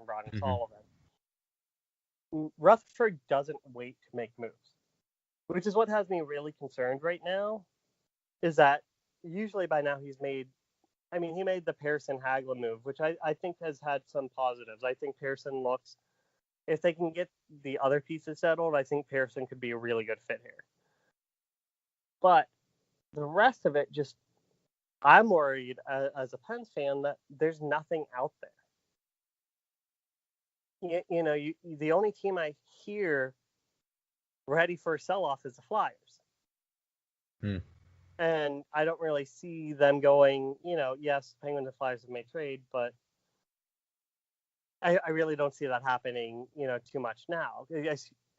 brought in Sullivan. Rutherford doesn't wait to make moves, which is what has me really concerned right now, is that usually by now he made the Pearson-Hagelin move, which I think has had some positives. I think Pearson looks, if they can get the other pieces settled, I think Pearson could be a really good fit here. But the rest of it, just, I'm worried as a Pens fan that there's nothing out there. The only team I hear ready for a sell-off is the Flyers. And I don't really see them going, yes, Penguins and Flyers have made trade, but I really don't see that happening, too much now.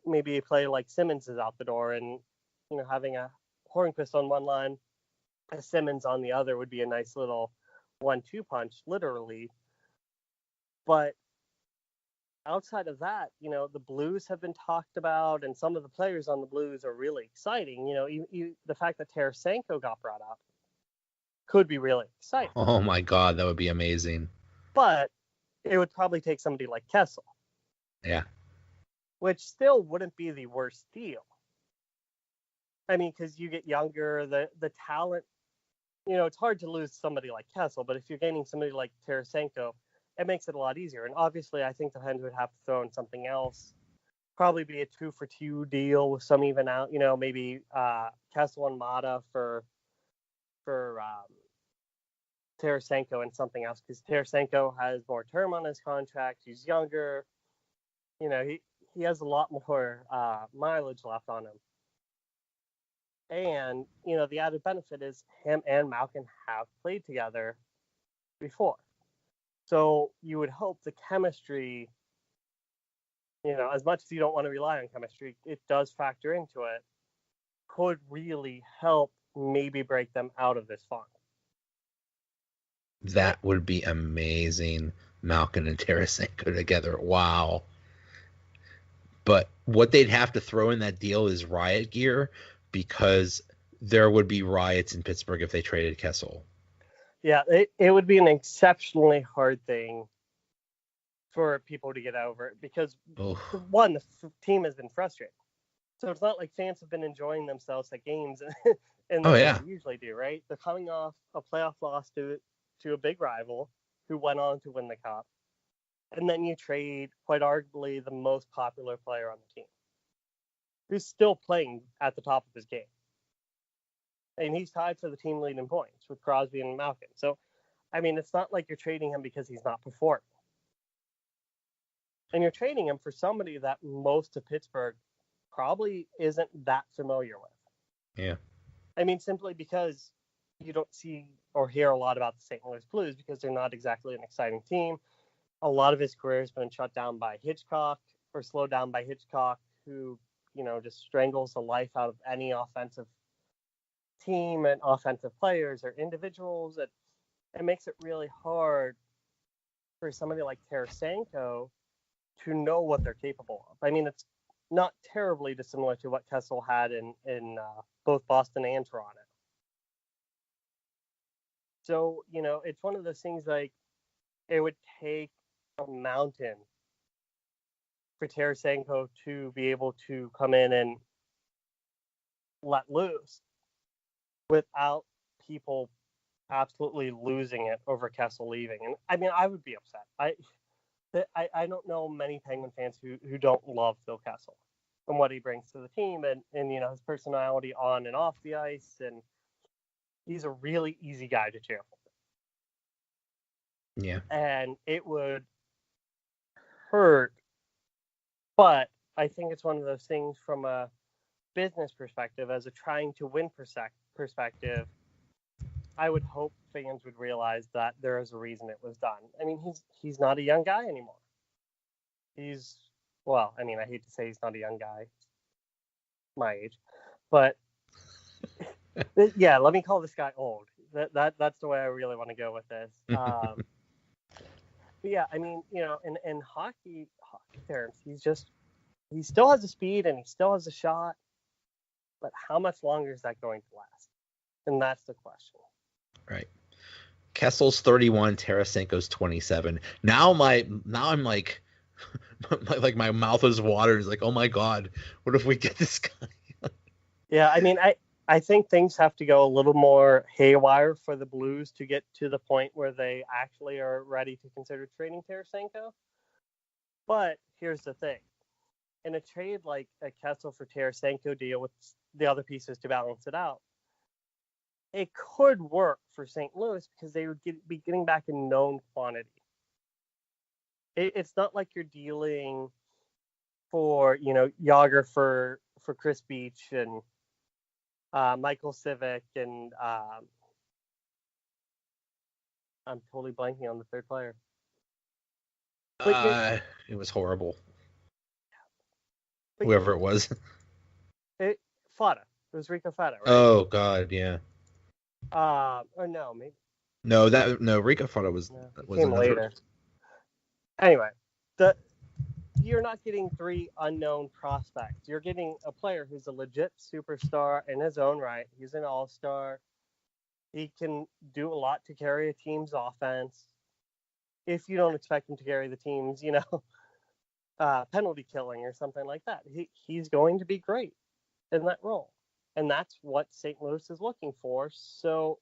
Maybe a player like Simmons is out the door, and, having a Hornqvist on one line, a Simmons on the other would be a nice little 1-2 punch, literally. But outside of that, the Blues have been talked about, and some of the players on the Blues are really exciting. The fact that Tarasenko got brought up could be really exciting. Oh my God, that would be amazing. But it would probably take somebody like Kessel. Yeah. Which still wouldn't be the worst deal. I mean, because you get younger, the talent, it's hard to lose somebody like Kessel, but if you're gaining somebody like Tarasenko, it makes it a lot easier. And obviously, I think the Pens would have to throw in something else. Probably be a 2-for-2 deal with some even out. Maybe Kessel and Mata for Tarasenko and something else, because Tarasenko has more term on his contract. He's younger. He has a lot more mileage left on him. And the added benefit is him and Malkin have played together before. So you would hope the chemistry, as much as you don't want to rely on chemistry, it does factor into it, could really help maybe break them out of this funk. That would be amazing, Malkin and Tarasenko together. Wow. But what they'd have to throw in that deal is riot gear, because there would be riots in Pittsburgh if they traded Kessel. Yeah, it would be an exceptionally hard thing for people to get over, because one, the team has been frustrated. So it's not like fans have been enjoying themselves at games and they usually do, right? They're coming off a playoff loss to a big rival who went on to win the Cup. And then you trade quite arguably the most popular player on the team, who's still playing at the top of his game. And he's tied for the team lead in points with Crosby and Malkin. So, I mean, it's not like you're trading him because he's not performing. And you're trading him for somebody that most of Pittsburgh probably isn't that familiar with. Yeah. I mean, simply because you don't see or hear a lot about the St. Louis Blues, because they're not exactly an exciting team. A lot of his career has been shut down by Hitchcock, or slowed down by Hitchcock, who, just strangles the life out of any offensive team and offensive players or individuals. It makes it really hard for somebody like Tarasenko to know what they're capable of. I mean, it's not terribly dissimilar to what Kessel had in both Boston and Toronto. So, it's one of those things, like, it would take a mountain for Tarasenko to be able to come in and let loose without people absolutely losing it over Kessel leaving. And I mean, I would be upset. I don't know many Penguin fans who don't love Phil Kessel and what he brings to the team, and his personality on and off the ice, and he's a really easy guy to cheer for. Yeah. And it would hurt, but I think it's one of those things from a business perspective, as a trying to win perspective. I would hope fans would realize that there is a reason it was done. I mean, he's not a young guy anymore. I hate to say he's not a young guy my age, but yeah, let me call this guy old. That's the way I really want to go with this. But yeah, I mean, in hockey terms, he still has the speed and he still has a shot, but how much longer is that going to last? And that's the question. Right. Kessel's 31, Tarasenko's 27. Now I'm like my mouth is watered. It's like, oh my god, what if we get this guy? Yeah, I mean, I think things have to go a little more haywire for the Blues to get to the point where they actually are ready to consider trading Tarasenko. But here's the thing. In a trade like a Kessel for Tarasenko deal with the other pieces to balance it out, it could work for St. Louis because they would be getting back a known quantity. It's not like you're dealing for, Yager for Chris Beach and Michael Civic and I'm totally blanking on the third player. It was horrible. Whoever it was. Fata. It was Rico Fata, right? Oh god, yeah. Or no, maybe. No, Rico Fata was came later. Anyway, you're not getting three unknown prospects. You're getting a player who's a legit superstar in his own right. He's an all-star. He can do a lot to carry a team's offense. If you don't expect him to carry the team's, penalty killing or something like that, he's going to be great in that role. And that's what St. Louis is looking for. So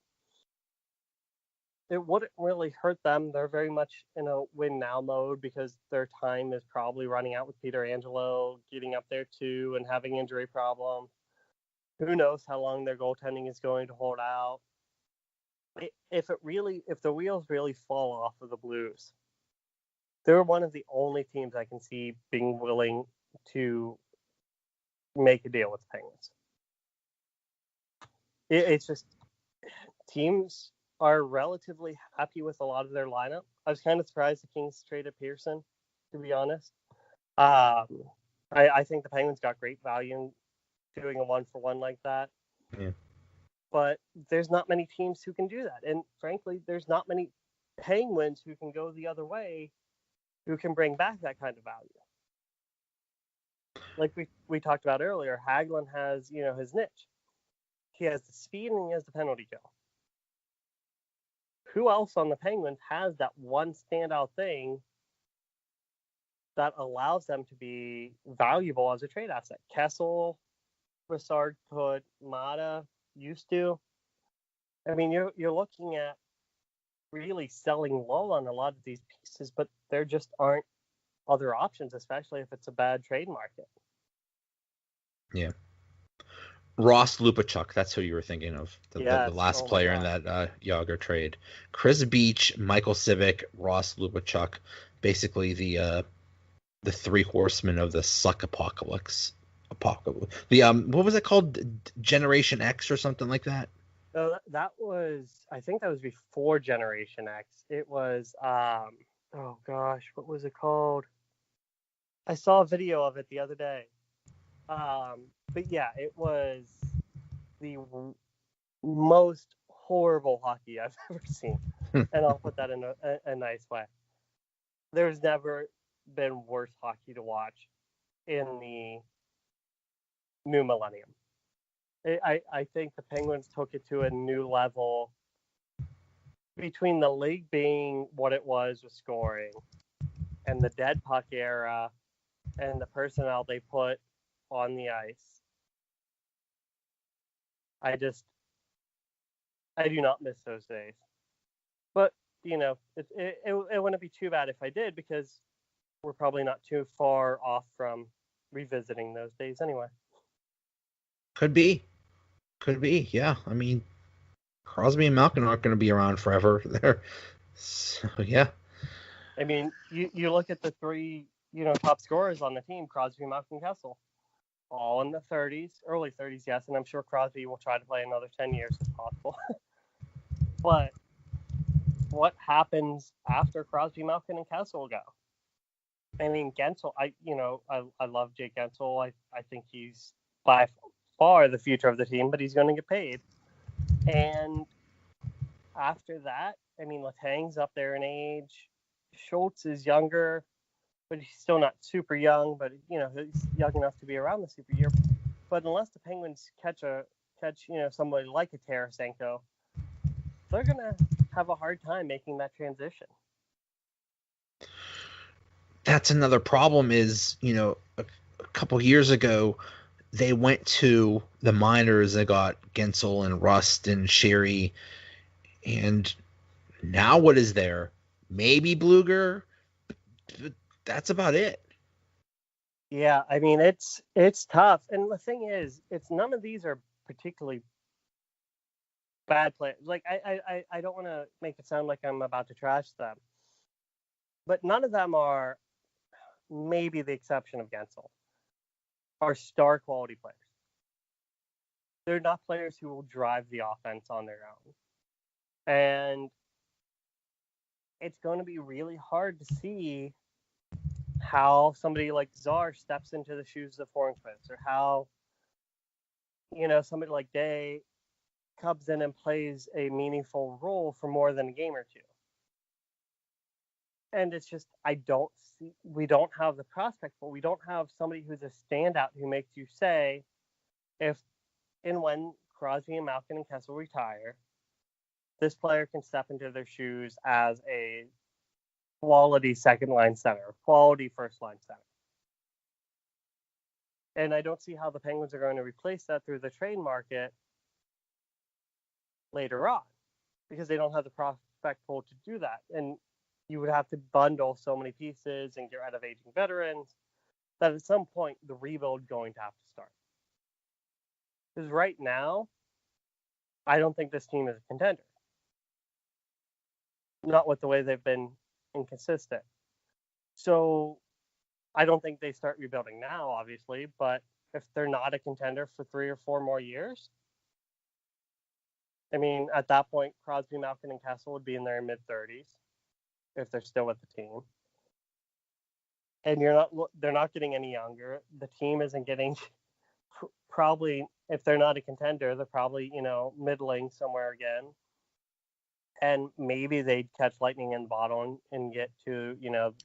it wouldn't really hurt them. They're very much in a win-now mode because their time is probably running out with Peter Angelo getting up there too and having injury problems. Who knows how long their goaltending is going to hold out. If the wheels really fall off of the Blues, they're one of the only teams I can see being willing to make a deal with the Penguins. It's just teams are relatively happy with a lot of their lineup. I was kind of surprised the Kings traded Pearson, to be honest. I think the Penguins got great value in doing a 1-for-1 like that. Yeah. But there's not many teams who can do that. And frankly, there's not many Penguins who can go the other way, who can bring back that kind of value. Like we talked about earlier, Hagelin has, his niche. He has the speed and he has the penalty kill. Who else on the Penguins has that one standout thing that allows them to be valuable as a trade asset? Kessel, Brassard could, Mata used to. I mean, you're looking at really selling low on a lot of these pieces, but there just aren't other options, especially if it's a bad trade market. Yeah. Ross Lupachuk, that's who you were thinking of. The last player in that Yager trade. Chris Beach, Michael Civic, Ross Lupachuk, basically the three horsemen of the suck apocalypse. The what was it called? Generation X or something like that? No, that was, I think that was before Generation X. It was oh gosh, what was it called? I saw a video of it the other day. But yeah, it was the most horrible hockey I've ever seen. And I'll put that in a nice way. There's never been worse hockey to watch in the new millennium. I think the Penguins took it to a new level between the league being what it was with scoring and the dead puck era and the personnel they put on the ice. I do not miss those days. But, it wouldn't be too bad if I did, because we're probably not too far off from revisiting those days anyway. Could be, yeah. I mean, Crosby and Malkin aren't going to be around forever there. So, yeah. I mean, you look at the three, top scorers on the team, Crosby, Malkin, Kessel. All in the 30s, early 30s, yes, and I'm sure Crosby will try to play another 10 years if possible. But what happens after Crosby, Malkin, and Kessel go? I mean, Gensel, I love Jake Gensel. I think he's by far the future of the team, but he's going to get paid. And after that, I mean, Letang's up there in age. Schultz is younger, but he's still not super young, but he's young enough to be around the super year. But unless the Penguins catch somebody like a Tarasenko, they're gonna have a hard time making that transition. That's another problem is, a couple years ago, they went to the minors. They got Gensel and Rust and Sherry. And now what is there? Maybe Bluger, but that's about it. Yeah, I mean it's tough, and the thing is, it's none of these are particularly bad players. Like I don't want to make it sound like I'm about to trash them, but none of them are, maybe the exception of Gensel, are star quality players. They're not players who will drive the offense on their own, and it's going to be really hard to see how somebody like Czar steps into the shoes of Hornquist, or how somebody like Day comes in and plays a meaningful role for more than a game or two. And it's just, we don't have the prospect, but we don't have somebody who's a standout who makes you say, if and when Crosby and Malkin and Kessel retire, this player can step into their shoes as a quality second line center, quality first line center. And I don't see how the Penguins are going to replace that through the trade market later on, because they don't have the prospect pool to do that. And you would have to bundle so many pieces and get rid of aging veterans that at some point the rebuild is going to have to start. Because right now, I don't think this team is a contender. Not with the way they've been inconsistent. So I don't think they start rebuilding now, obviously, but if they're not a contender for 3 or 4 more years, I mean, at that point, Crosby, Malkin, and Kessel would be in their mid-30s if they're still with the team. And they're not getting any younger. The team isn't getting, probably, if they're not a contender, they're probably, middling somewhere again. And maybe they'd catch lightning in the bottle and get to,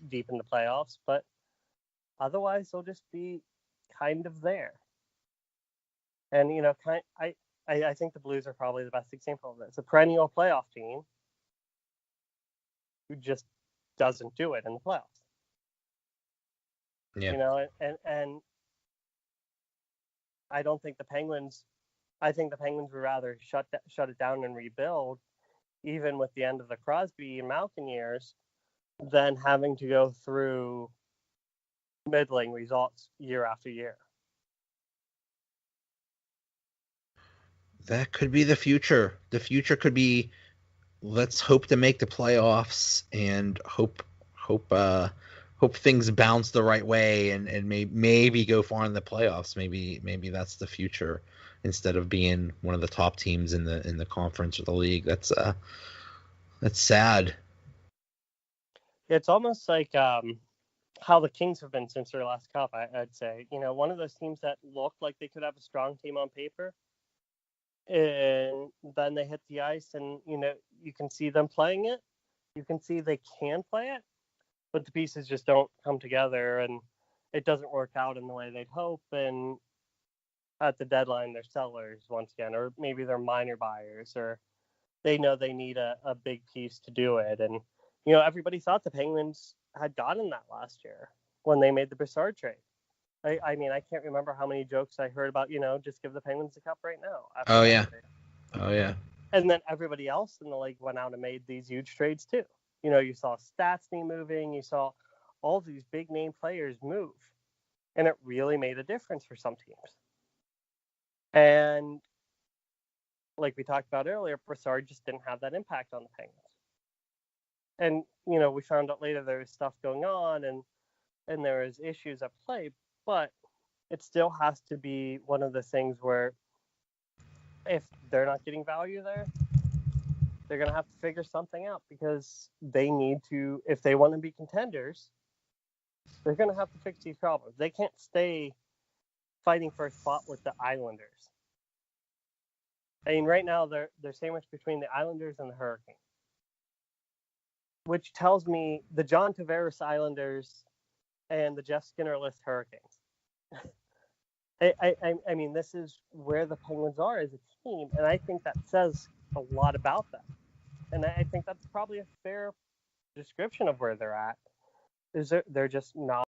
deep in the playoffs. But otherwise, they'll just be kind of there. And, I think the Blues are probably the best example of this. A perennial playoff team who just doesn't do it in the playoffs. Yeah. And I don't think the Penguins. I think the Penguins would rather shut it down and rebuild, even with the end of the Crosby and Malkin years, than having to go through middling results year after year. That could be the future. The future could be, let's hope to make the playoffs and hope things bounce the right way and maybe go far in the playoffs. Maybe that's the future, instead of being one of the top teams in the conference or the league. That's sad. It's almost like how the Kings have been since their last cup, I'd say. One of those teams that looked like they could have a strong team on paper, and then they hit the ice, and you can see them playing it. You can see they can play it, but the pieces just don't come together, and it doesn't work out in the way they'd hope. And at the deadline, they're sellers once again, or maybe they're minor buyers, or they know they need a big piece to do it. And everybody thought the Penguins had gotten that last year when they made the Brassard trade. I mean, I can't remember how many jokes I heard about, just give the Penguins the cup right now. Oh yeah. Oh yeah. And then everybody else in the league went out and made these huge trades too. You saw Stastny moving, you saw all these big name players move, and it really made a difference for some teams. And like we talked about earlier, Brassard just didn't have that impact on the Penguins. And, we found out later there was stuff going on and there was issues at play, but it still has to be one of the things where if they're not getting value there, they're going to have to figure something out, because they need to, if they want to be contenders, they're going to have to fix these problems. They can't stay fighting for a spot with the Islanders. I mean, right now they're sandwiched between the Islanders and the Hurricanes, which tells me the John Tavares Islanders and the Jeff Skinner-less Hurricanes. I mean, this is where the Penguins are as a team, and I think that says a lot about them. And I think that's probably a fair description of where they're at. They're just not